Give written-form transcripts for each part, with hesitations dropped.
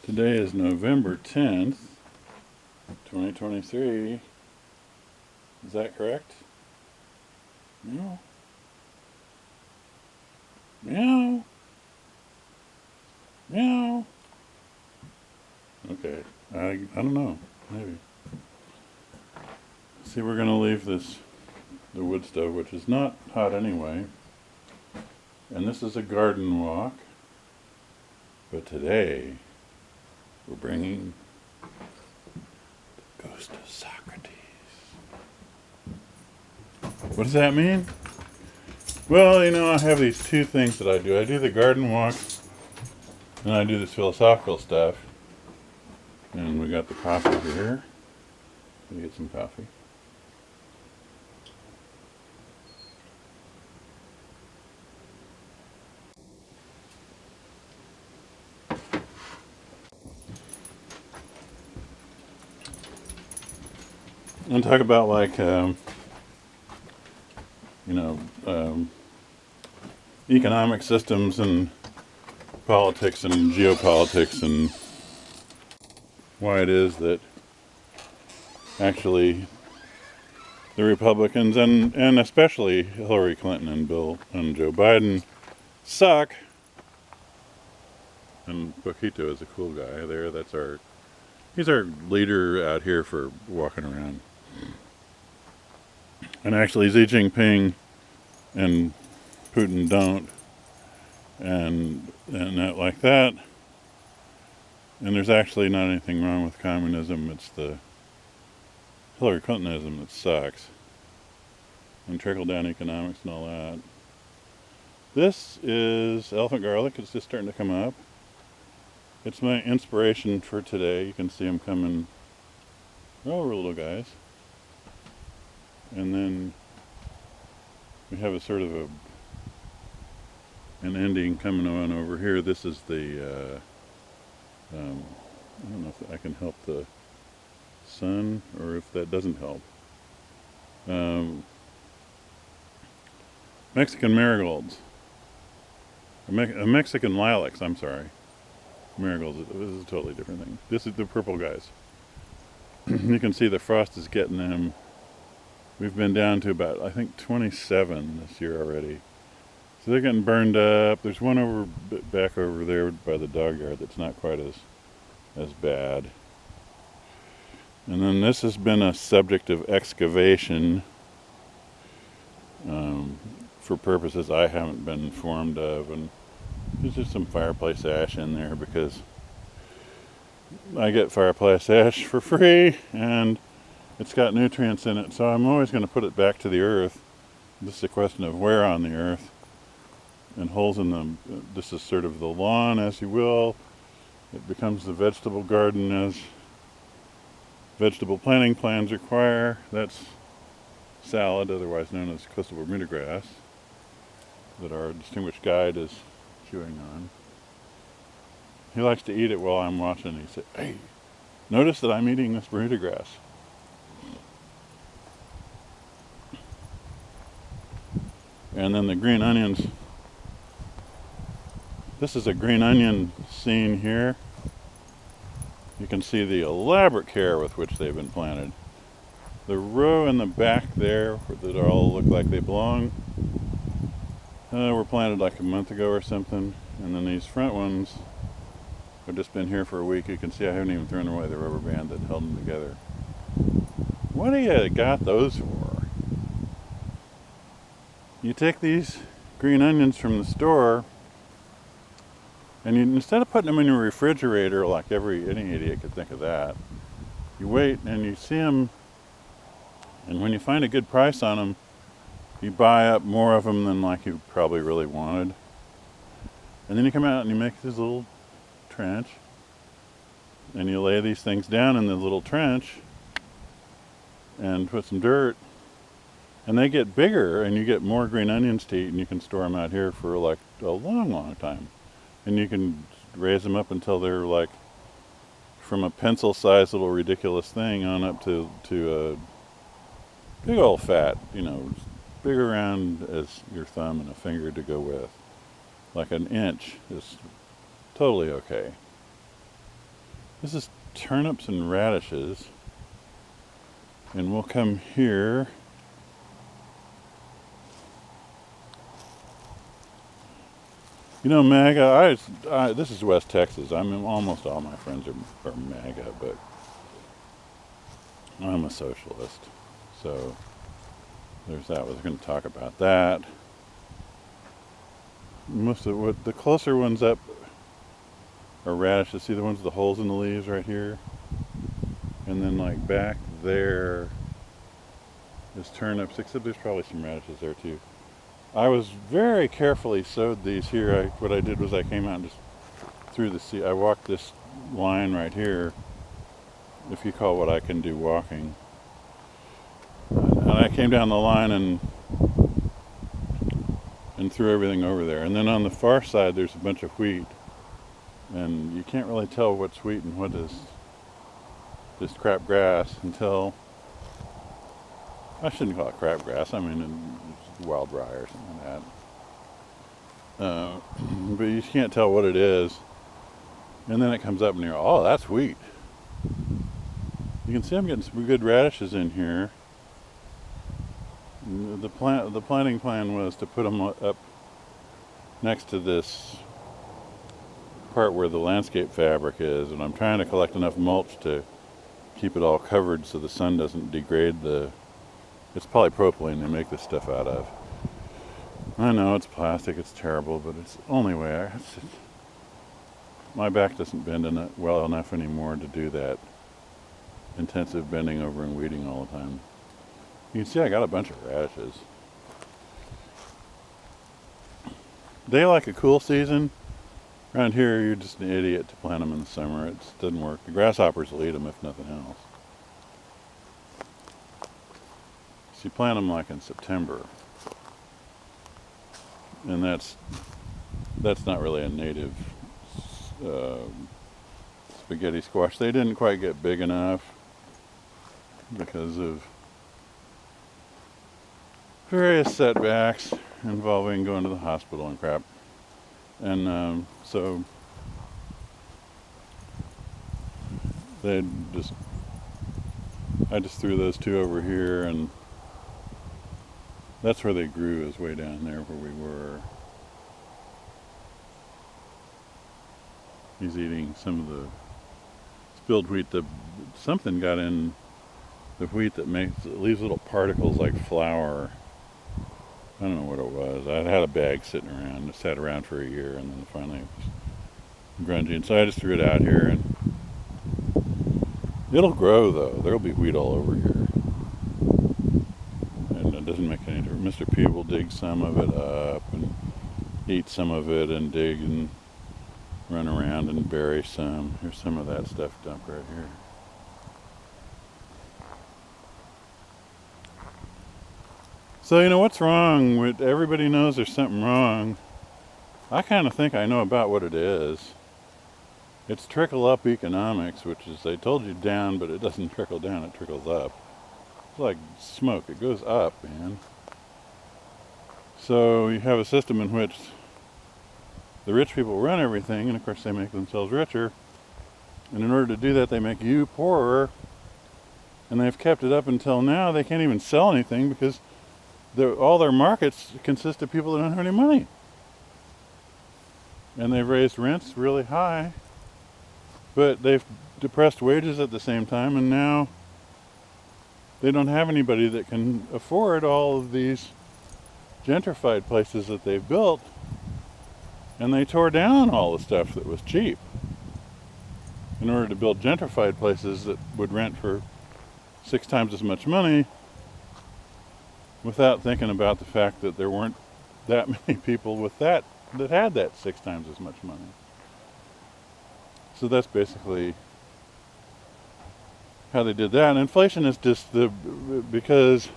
Today is November 10th, 2023. Is that correct? Meow. Meow. Meow. Okay, I don't know, maybe. See, we're going to leave the wood stove, which is not hot anyway. And this is a garden walk. But today, we're bringing the ghost of Socrates. What does that mean? Well, I have these two things that I do. I do the garden walk, and I do this philosophical stuff. And we got the coffee here. Let me get some coffee. And talk about economic systems and politics and geopolitics and why it is that actually the Republicans and especially Hillary Clinton and Bill and Joe Biden suck. And Boquito is a cool guy there. He's our leader out here for walking around. And actually Xi Jinping and Putin don't, and that like that. And there's actually not anything wrong with communism. It's the Hillary Clintonism that sucks. And trickle-down economics and all that. This is elephant garlic. It's just starting to come up. It's my inspiration for today. You can see them coming. Oh, we're little guys. And then we have a sort of an ending coming on over here. This is the, I don't know if I can help the sun or if that doesn't help. Mexican marigolds. Mexican lilacs, I'm sorry. Marigolds, this is a totally different thing. This is the purple guys. You can see the frost is getting them. We've been down to about, I think, 27 this year already. So they're getting burned up. There's one back over there by the dog yard that's not quite as bad. And then this has been a subject of excavation for purposes I haven't been informed of. And there's just some fireplace ash in there because I get fireplace ash for free and it's got nutrients in it, so I'm always going to put it back to the earth. This is a question of where on the earth and holes in them. This is sort of the lawn, as you will. It becomes the vegetable garden as vegetable planting plans require. That's salad, otherwise known as coastal Bermuda grass, that our distinguished guide is chewing on. He likes to eat it while I'm watching. He said, "Hey, notice that I'm eating this Bermuda grass." And then the green onions. This is a green onion scene here. You can see the elaborate care with which they've been planted. The row in the back there that all look like they belong were planted like a month ago or something. And then these front ones have just been here for a week. You can see I haven't even thrown away the rubber band that held them together. What do you got those for? You take these green onions from the store and instead of putting them in your refrigerator like any idiot could think of that, you wait and you see them, and when you find a good price on them, you buy up more of them than like you probably really wanted. And then you come out and you make this little trench and you lay these things down in the little trench and put some dirt. And they get bigger, and you get more green onions to eat, and you can store them out here for like a long, long time. And you can raise them up until they're like from a pencil-sized little ridiculous thing on up to a big old fat, big around as your thumb and a finger to go with. Like an inch is totally okay. This is turnips and radishes. And we'll come here. You know, MAGA, this is West Texas. I mean, almost all my friends are MAGA, but I'm a socialist. So there's that. We're going to talk about that. Most of what the closer ones up are radishes. See the ones with the holes in the leaves right here? And then like back there is turnips, except there's probably some radishes there too. I was very carefully sowed these here. What I did was I came out and just threw the seed. I walked this line right here, if you call what I can do walking. And I came down the line and threw everything over there. And then on the far side there's a bunch of wheat. And you can't really tell what's wheat and what is just crabgrass until, I shouldn't call it crabgrass, I mean it's wild rye or something like that. But you can't tell what it is. And then it comes up and you're, oh, that's wheat. You can see I'm getting some good radishes in here. The planting plan was to put them up next to this part where the landscape fabric is, and I'm trying to collect enough mulch to keep it all covered so the sun doesn't degrade it's polypropylene they make this stuff out of. I know it's plastic, it's terrible, but it's the only way. My back doesn't bend well enough anymore to do that intensive bending over and weeding all the time. You can see I got a bunch of radishes. They like a cool season. Around here, you're just an idiot to plant them in the summer. It doesn't work. The grasshoppers will eat them if nothing else. So you plant them like in September. And that's not really a native spaghetti squash. They didn't quite get big enough because of various setbacks involving going to the hospital and crap. And so I just threw those two over here, and that's where they grew, is way down there where we were. He's eating some of the spilled wheat. Something got in the wheat that leaves little particles like flour. I don't know what it was. I had a bag sitting around. It sat around for a year, and then finally it was grungy. And so I just threw it out here, and it'll grow, though. There'll be wheat all over here. And it doesn't make any difference. Mr. P will dig some of it up and eat some of it and dig and run around and bury some. Here's some of that stuff dumped right here. So, you know, what's wrong with, everybody knows there's something wrong. I kind of think I know about what it is. It's trickle-up economics, which is, they told you down, but it doesn't trickle down, it trickles up. It's like smoke, it goes up, man. So you have a system in which the rich people run everything, and of course they make themselves richer. And in order to do that, they make you poorer. And they've kept it up until now. They can't even sell anything because all their markets consist of people that don't have any money. And they've raised rents really high, but they've depressed wages at the same time, and now they don't have anybody that can afford all of these gentrified places that they've built, and they tore down all the stuff that was cheap in order to build gentrified places that would rent for 6 times as much money, without thinking about the fact that there weren't that many people with that had that 6 times as much money. So that's basically how they did that. And inflation is just because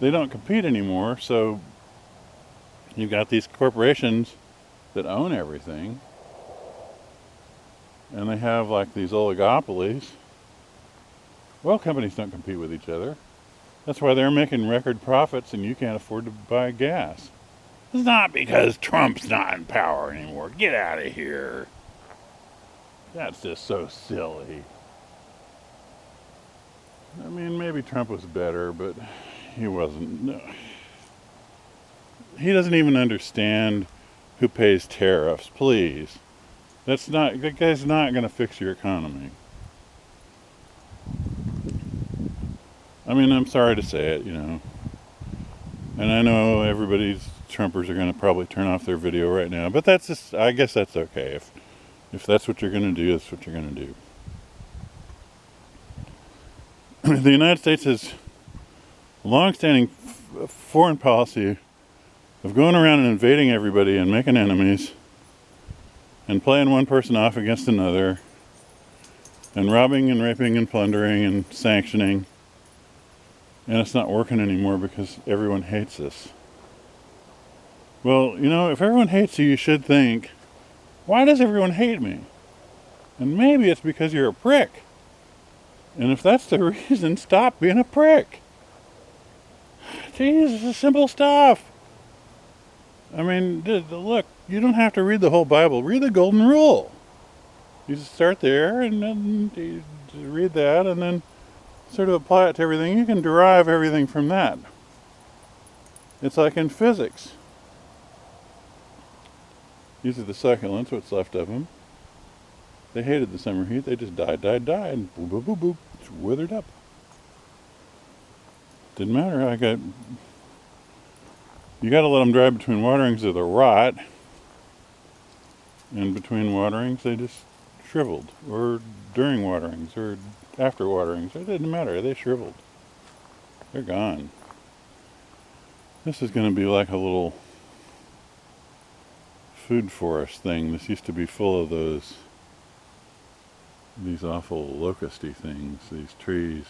they don't compete anymore. So you've got these corporations that own everything, and they have like these oligopolies. Oil companies don't compete with each other. That's why they're making record profits and you can't afford to buy gas. It's not because Trump's not in power anymore. Get out of here. That's just so silly. I mean, maybe Trump was better, but he wasn't. No. He doesn't even understand who pays tariffs, please. That guy's not going to fix your economy. I mean, I'm sorry to say it, you know. And I know everybody's Trumpers are going to probably turn off their video right now, but that's just, I guess that's okay. If that's what you're going to do, that's what you're going to do. The United States has a long-standing foreign policy of going around and invading everybody and making enemies and playing one person off against another and robbing and raping and plundering and sanctioning. And it's not working anymore because everyone hates us. Well, you know, if everyone hates you, you should think, why does everyone hate me? And maybe it's because you're a prick. And if that's the reason, stop being a prick. Jeez, this is simple stuff. I mean, look, you don't have to read the whole Bible. Read the Golden Rule. You just start there and then you read that and then sort of apply it to everything. You can derive everything from that. It's like in physics. These are the succulents, what's left of them. They hated the summer heat. They just died, and boop, boop, boop, boop, it's withered up. Didn't matter. You got to let them dry between waterings or they'll rot. And between waterings, they just shriveled. Or during waterings, or after waterings. It didn't matter. They shriveled. They're gone. This is going to be like a little food forest thing. This used to be full of these awful locusty things, these trees.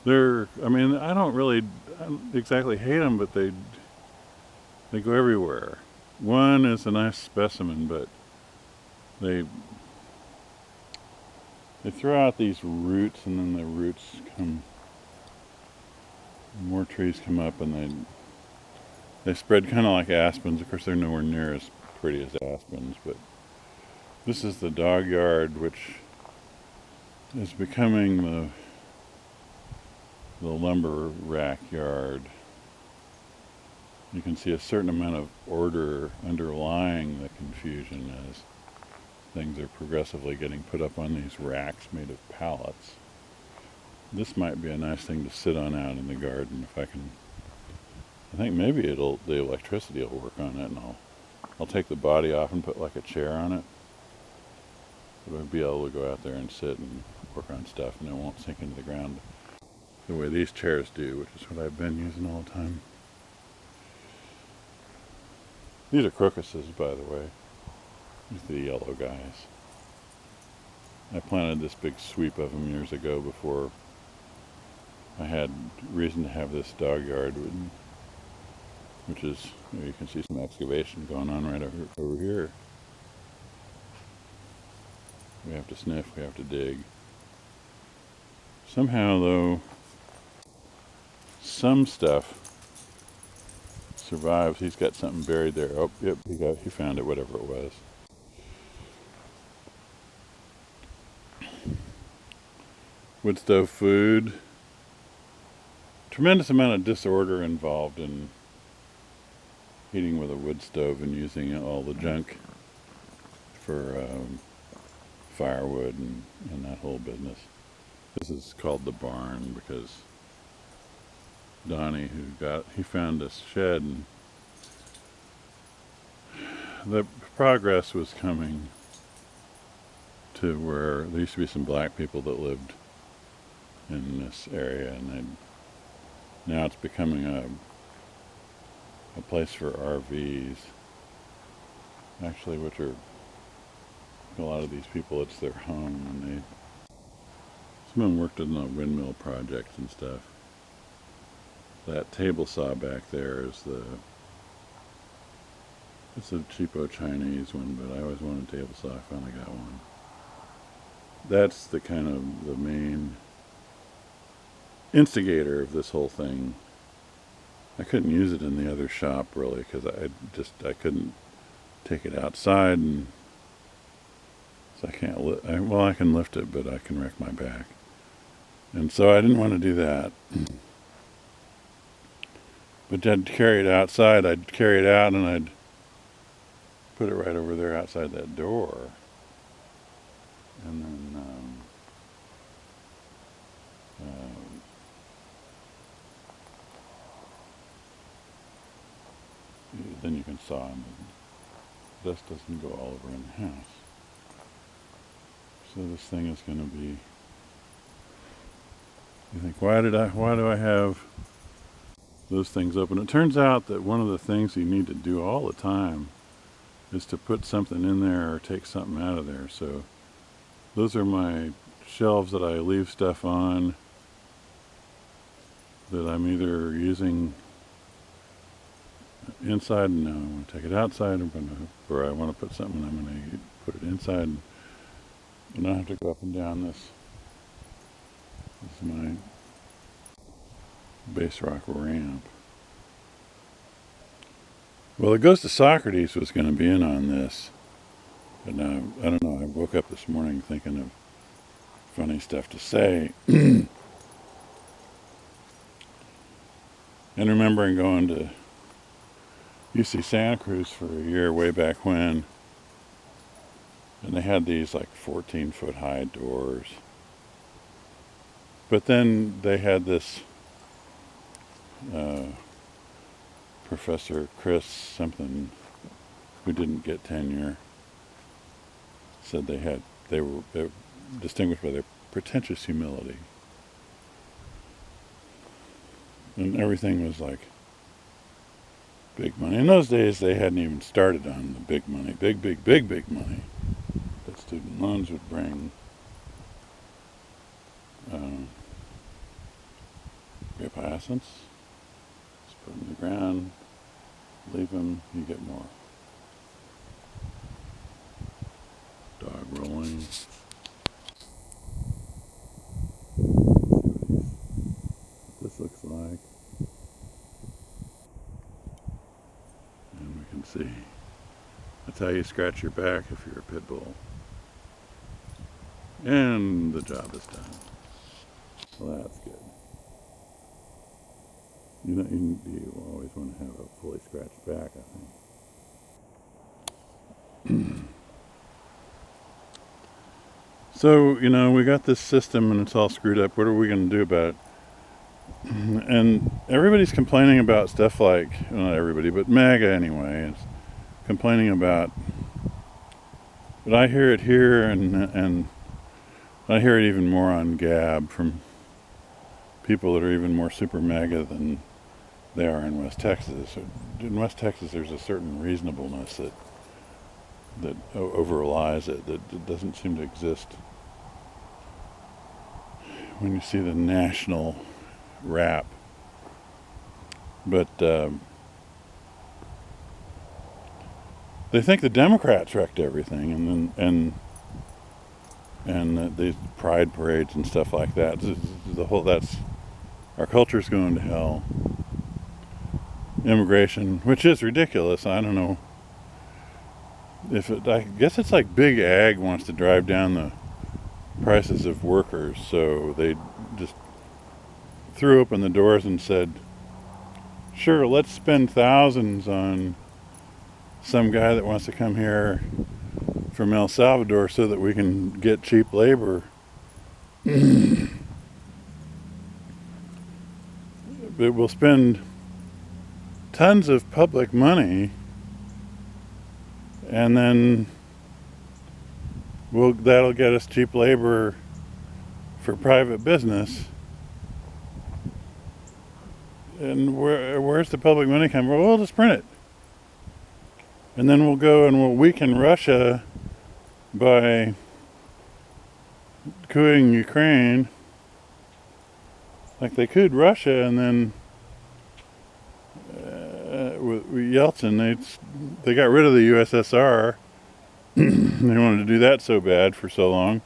I mean, I don't exactly hate them, but they go everywhere. One is a nice specimen, but they throw out these roots, and then the roots more trees come up, and they spread kind of like aspens. Of course, they're nowhere near as pretty as aspens, but this is the dog yard, which is becoming the lumber rack yard. You can see a certain amount of order underlying the confusion as things are progressively getting put up on these racks made of pallets. This might be a nice thing to sit on out in the garden if I can. I think maybe the electricity will work on it, and I'll take the body off and put like a chair on it. But I'll be able to go out there and sit and work on stuff, and it won't sink into the ground the way these chairs do, which is what I've been using all the time. These are crocuses, by the way. These are the yellow guys. I planted this big sweep of them years ago before I had reason to have this dog yard, which is, you can see some excavation going on right over here. We have to sniff, we have to dig. Somehow, though, some stuff survives. He's got something buried there. Oh, yep, he found it, whatever it was. Wood stove food. Tremendous amount of disorder involved in heating with a wood stove and using all the junk for firewood and that whole business. This is called the barn because Donnie, he found this shed, and the progress was coming to where there used to be some black people that lived in this area, and now it's becoming a place for RVs, actually, which are, a lot of these people, it's their home, and some of them worked on the windmill projects and stuff. That table saw back there is it's a cheapo Chinese one, but I always wanted a table saw. I finally got one. That's the kind of the main instigator of this whole thing. I couldn't use it in the other shop really because I couldn't take it outside and So I can't well, I can lift it, but I can wreck my back. And so I didn't want to do that. But I'd carry it outside. I'd carry it out and I'd put it right over there outside that door. And then then you can saw and the dust doesn't go all over in the house. So this thing is going to be, you think, why do I have those things open? It turns out that one of the things you need to do all the time is to put something in there or take something out of there. So those are my shelves that I leave stuff on that I'm either using inside, and now I want to take it outside, or I want to put something, I'm going to put it inside, and I have to go up and down this. This is my base rock ramp. Well, the ghost of Socrates was going to be in on this, but now, I don't know, I woke up this morning thinking of funny stuff to say, and remembering going to UC Santa Cruz for a year way back when, and they had these like 14-foot high doors. But then they had this Professor Chris something who didn't get tenure said they were distinguished by their pretentious humility, and everything was like big money. In those days, they hadn't even started on the big money, big money that student loans would bring. Grape hyacinths, just put them in the ground, leave them, you get more. Dog rolling. What this looks like. And we can see. That's how you scratch your back if you're a pit bull. And the job is done. Well, that's good. You always want to have a fully scratched back, I think. So, we got this system and it's all screwed up. What are we going to do about it? And everybody's complaining about stuff like, well, not everybody, but MAGA anyway, is complaining about, but I hear it here and I hear it even more on Gab from people that are even more super MAGA than they are in West Texas. In West Texas, there's a certain reasonableness that overlies it, that doesn't seem to exist when you see the national rap. But they think the Democrats wrecked everything, and these pride parades and stuff like that. That's our culture's going to hell. Immigration, which is ridiculous. I don't know I guess it's like Big Ag wants to drive down the prices of workers, so they just threw open the doors and said, sure, let's spend thousands on some guy that wants to come here from El Salvador so that we can get cheap labor. But we'll spend tons of public money, and then that'll get us cheap labor for private business. And where's the public money come from? Well, we'll just print it. And then we'll go and we'll weaken Russia by cooing Ukraine. Like they cooed Russia, and then with Yeltsin, they got rid of the USSR. They wanted to do that so bad for so long.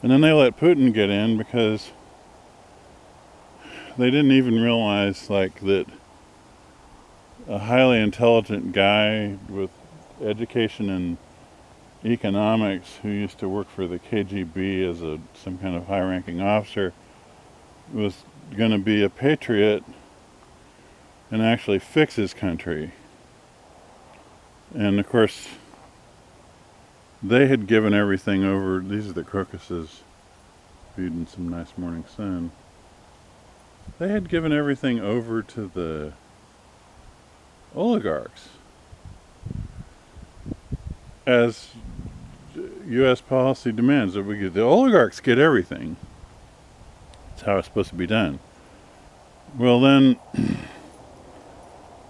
And then they let Putin get in because they didn't even realize that a highly intelligent guy with education in economics who used to work for the KGB as some kind of high-ranking officer was going to be a patriot and actually fix his country. And of course, they had given everything over. These are the crocuses viewed in some nice morning sun. They had given everything over to the oligarchs, as U.S. policy demands that the oligarchs get everything. That's how it's supposed to be done. Well, then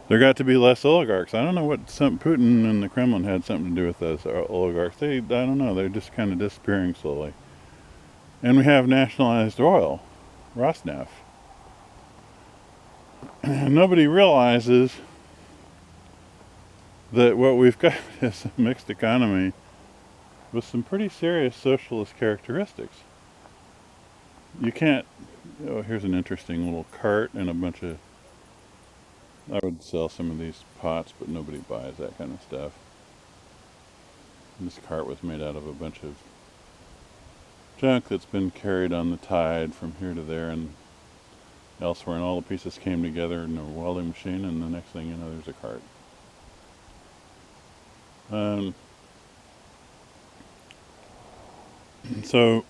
there got to be less oligarchs. I don't know what Putin and the Kremlin had something to do with those oligarchs. I don't know. They're just kind of disappearing slowly. And we have nationalized oil, Rosneft. And nobody realizes that what we've got is a mixed economy with some pretty serious socialist characteristics. You can't, here's an interesting little cart and a bunch of, I would sell some of these pots, but nobody buys that kind of stuff. And this cart was made out of a bunch of junk that's been carried on the tide from here to there and elsewhere, and all the pieces came together in a welding machine, and the next thing you know, there's a cart. So,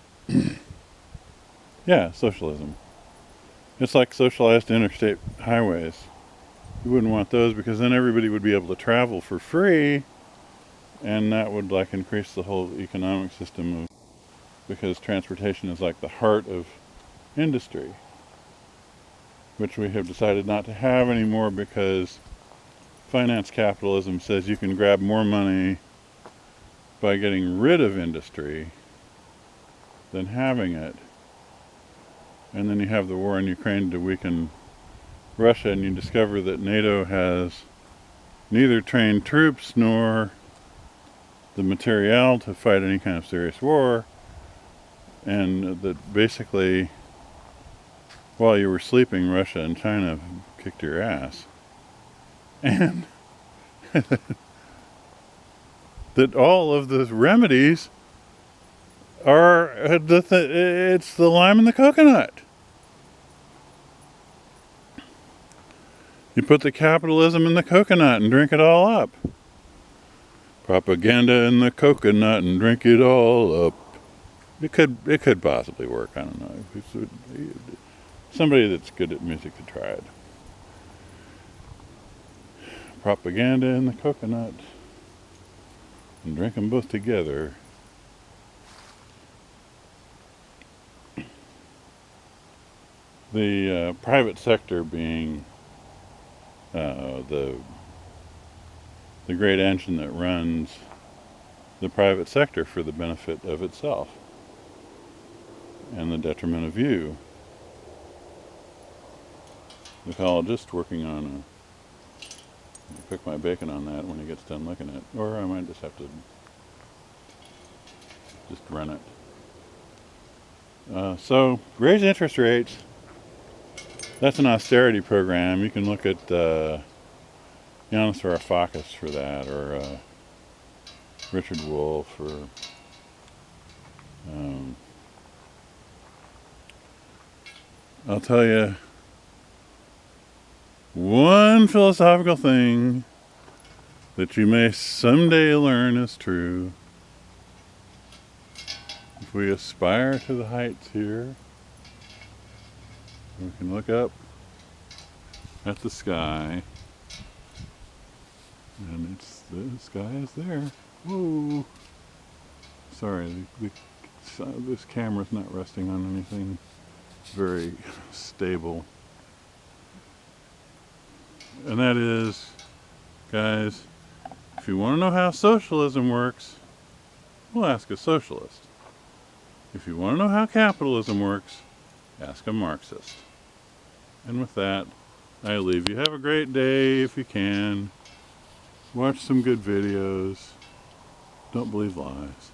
yeah, socialism. It's like socialized interstate highways. You wouldn't want those because then everybody would be able to travel for free, and that would like increase the whole economic system because transportation is like the heart of industry, which we have decided not to have anymore because finance capitalism says you can grab more money by getting rid of industry than having it. And then you have the war in Ukraine to weaken Russia, and you discover that NATO has neither trained troops nor the materiel to fight any kind of serious war, and that basically while you were sleeping, Russia and China kicked your ass. And that all of the remedies are, it's the lime and the coconut. You put the capitalism in the coconut and drink it all up. Propaganda in the coconut and drink it all up. It could possibly work, I don't know. Somebody that's good at music could try it. Propaganda in the coconut and drink them both together. The private sector being the great engine that runs the private sector for the benefit of itself and the detriment of you. The ecologist working on I'll cook my bacon on that when he gets done looking at it, or I might just have to just run it. So raise interest rates. That's an austerity program. You can look at Yanis Varoufakis for that, or Richard Wolff, or I'll tell you one philosophical thing that you may someday learn is true. If we aspire to the heights here, we can look up at the sky, and the sky is there. Whoa! Sorry, this camera's not resting on anything very stable. And that is, guys, if you want to know how socialism works, we'll ask a socialist. If you want to know how capitalism works, ask a Marxist. And with that, I leave you. Have a great day if you can. Watch some good videos. Don't believe lies.